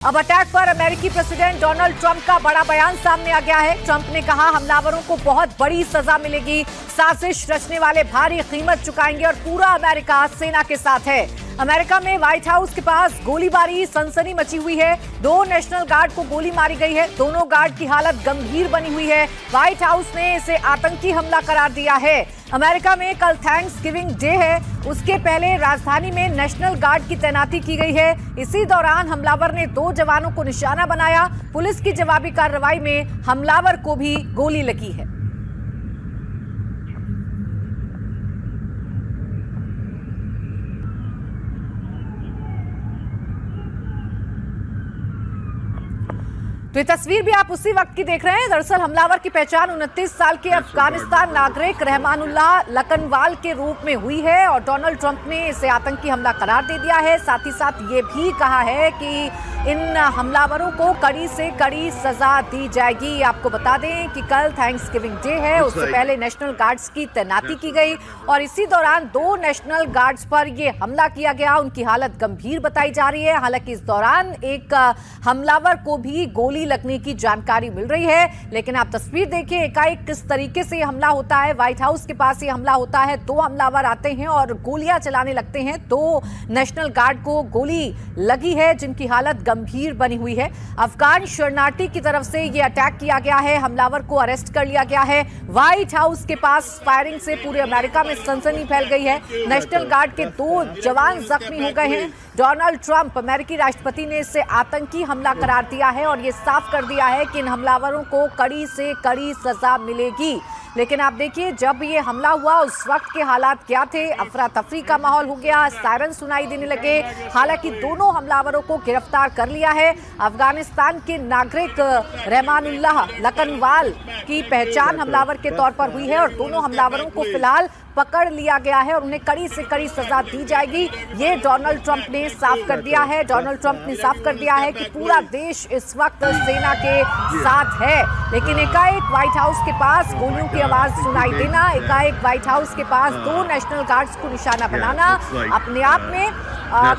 अब अटैक पर अमेरिकी प्रेसिडेंट डोनाल्ड ट्रंप का बड़ा बयान सामने आ गया है। ट्रंप ने कहा हमलावरों को बहुत बड़ी सजा मिलेगी, साजिश रचने वाले भारी कीमत चुकाएंगे और पूरा अमेरिका सेना के साथ है। अमेरिका में व्हाइट हाउस के पास गोलीबारी, सनसनी मची हुई है। 2 नेशनल गार्ड को गोली मारी गई है। दोनों गार्ड की हालत गंभीर बनी हुई है। व्हाइट हाउस ने इसे आतंकी हमला करार दिया है। अमेरिका में कल थैंक्सगिविंग डे है, उसके पहले राजधानी में नेशनल गार्ड की तैनाती की गई है। इसी दौरान हमलावर ने 2 जवानों को निशाना बनाया। पुलिस की जवाबी कार्रवाई में हमलावर को भी गोली लगी है। तो ये तस्वीर भी आप उसी वक्त की देख रहे हैं। दरअसल हमलावर की पहचान 29 साल के अफगानिस्तान नागरिक रहमानुल्लाह लकनवाल के रूप में हुई है और डोनाल्ड ट्रंप ने इसे आतंकी हमला करार दे दिया है। साथ ही साथ ये भी कहा है कि इन हमलावरों को कड़ी से कड़ी सजा दी जाएगी। आपको बता दें कि कल थैंक्सगिविंग डे है, उससे पहले नेशनल गार्ड्स की तैनाती की गई और इसी दौरान 2 नेशनल गार्ड्स पर यह हमला किया गया। उनकी हालत गंभीर बताई जा रही है। हालांकि इस दौरान एक हमलावर को भी गोली लगने की जानकारी मिल रही है। लेकिन आप तस्वीर देखिए, एकाएक किस तरीके से हमला होता है। व्हाइट हाउस के पास ये हमला होता है, 2 हमलावर आते हैं और गोलियां चलाने लगते हैं। 2 नेशनल गार्ड को गोली लगी है, जिनकी हालत गंभीर बनी हुई है। अफगान शरणार्थी की तरफ से यह अटैक किया गया है। हमलावर को अरेस्ट कर लिया गया है। व्हाइट हाउस के पास फायरिंग से पूरे अमेरिका में सनसनी फैल गई है। नेशनल गार्ड के 2 जवान जख्मी हो गए हैं। डोनाल्ड ट्रंप अमेरिकी राष्ट्रपति ने इसे आतंकी हमला करार दिया है और यह साफ कर दिया है कि इन हमलावरों को कड़ी से कड़ी सजा मिलेगी। लेकिन आप देखिए, जब ये हमला हुआ उस वक्त के हालात क्या थे? अफरा तफरी का माहौल हो गया, सायरन सुनाई देने लगे। हालांकि दोनों हमलावरों को गिरफ्तार कर लिया है। अफगानिस्तान के नागरिक रहमानुल्लाह लकनवाल की पहचान हमलावर के तौर पर हुई है और दोनों हमलावरों को फिलहाल पकड़ लिया गया है और उन्हें कड़ी से कड़ी सजा दी जाएगी। ये डोनाल्ड ट्रंप ने साफ कर दिया है। डोनाल्ड ट्रंप ने साफ कर दिया है कि पूरा देश इस वक्त सेना के साथ है। लेकिन एकाएक व्हाइट हाउस के पास गोलियों की आवाज सुनाई देना, एकाएक व्हाइट हाउस के पास 2 नेशनल गार्ड्स को निशाना बनाना अपने आप में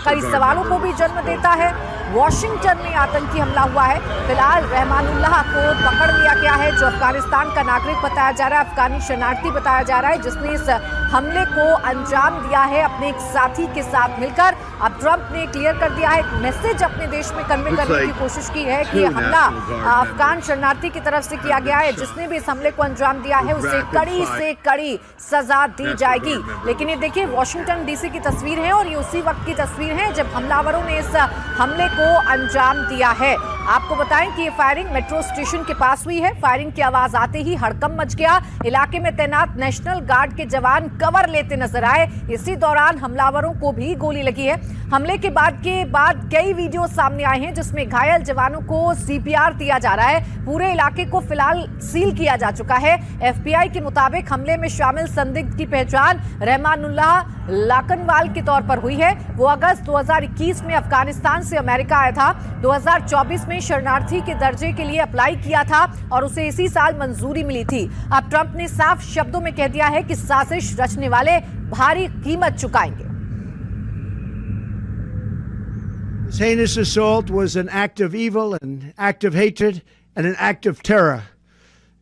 कई सवालों को भी जन्म देता है। वॉशिंगटन में आतंकी हमला हुआ है। फिलहाल रहमानुल्लाह को पकड़ लिया गया है, जो अफगानिस्तान का नागरिक बताया जा रहा है, अफगानी शरणार्थी बताया जा रहा है, जिसने इस हमले को अंजाम दिया है अपने एक साथी के साथ मिलकर। अब ट्रंप ने क्लियर कर दिया है, एक मैसेज अपने देश में कन्वे करने की कोशिश की है कि यह हमला अफगान शरणार्थी की तरफ से किया गया है। जिसने भी इस हमले को अंजाम दिया है उसे कड़ी से कड़ी सजा दी जाएगी। लेकिन ये देखिए, वॉशिंगटन डीसी की तस्वीर है और ये उसी वक्त की तस्वीर है जब हमलावरों ने इस हमले को अंजाम दिया है। आपको बताएं कि ये फायरिंग मेट्रो स्टेशन के पास हुई है। फायरिंग की आवाज आते ही हड़कंप मच गया। इलाके में तैनात नेशनल गार्ड के जवान कवर लेते नजर आए। इसी दौरान हमलावरों को भी गोली लगी है। हमले के बाद कई वीडियो सामने आए हैं जिसमें घायल जवानों को CPR दिया जा रहा है। पूरे इलाके को फिलहाल सील किया जा चुका है। FBI के मुताबिक हमले में शामिल संदिग्ध की पहचान रहमानुल्लाह लकनवाल के तौर पर हुई है। वो अगस्त 2021 में अफगानिस्तान से अमेरिका आया था। 2024 में शरणार्थी के दर्जे के लिए अप्लाई किया था और उसे इसी साल मंजूरी मिली थी। अब ट्रंप ने साफ शब्दों में कह दिया है कि साजिश रचने वाले भारी कीमत चुकाएंगे। This heinous assault was an act of evil, an act of hatred, and an act of terror.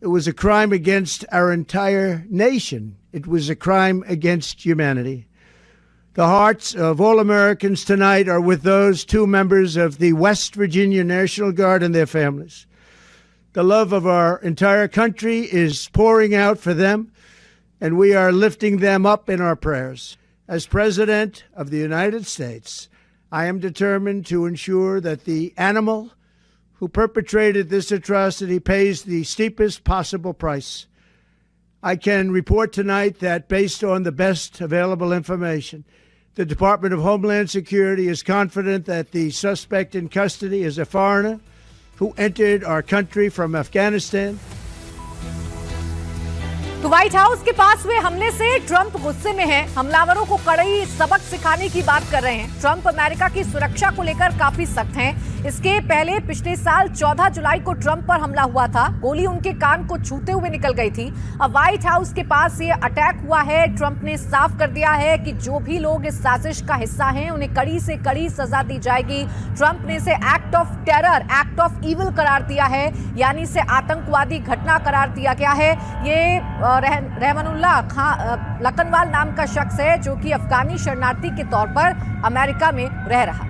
It was a crime against our entire nation. It was a crime against humanity. The hearts of all Americans tonight are with those 2 members of the West Virginia National Guard and their families. The love of our entire country is pouring out for them, and we are lifting them up in our prayers. As President of the United States, I am determined to ensure that the animal who perpetrated this atrocity pays the steepest possible price. I can report tonight that based on the best available information, the Department of Homeland Security is confident that the suspect in custody is a foreigner who entered our country from Afghanistan. तो white house के पास हुए हमले से Trump गुस्से में है। हमलावरों को कड़ई सबक सिखाने की बात कर रहे हैं। ट्रंप अमेरिका की सुरक्षा को लेकर काफी सख्त हैं। इसके पहले पिछले साल 14 जुलाई को ट्रंप पर हमला हुआ था। गोली उनके कान को छूते हुए निकल गई थी। अब व्हाइट हाउस के पास ये अटैक हुआ है। ट्रंप ने साफ कर दिया है कि जो भी लोग इस साजिश का हिस्सा हैं उन्हें कड़ी से कड़ी सजा दी जाएगी। ट्रंप ने इसे act of terror, act of evil करार दिया है, यानी इसे आतंकवादी घटना करार दिया गया है। ये रहमानुल्लाह खान लखनवाल नाम का शख्स है जो कि अफगानी शरणार्थी के तौर पर अमेरिका में रह रहा है।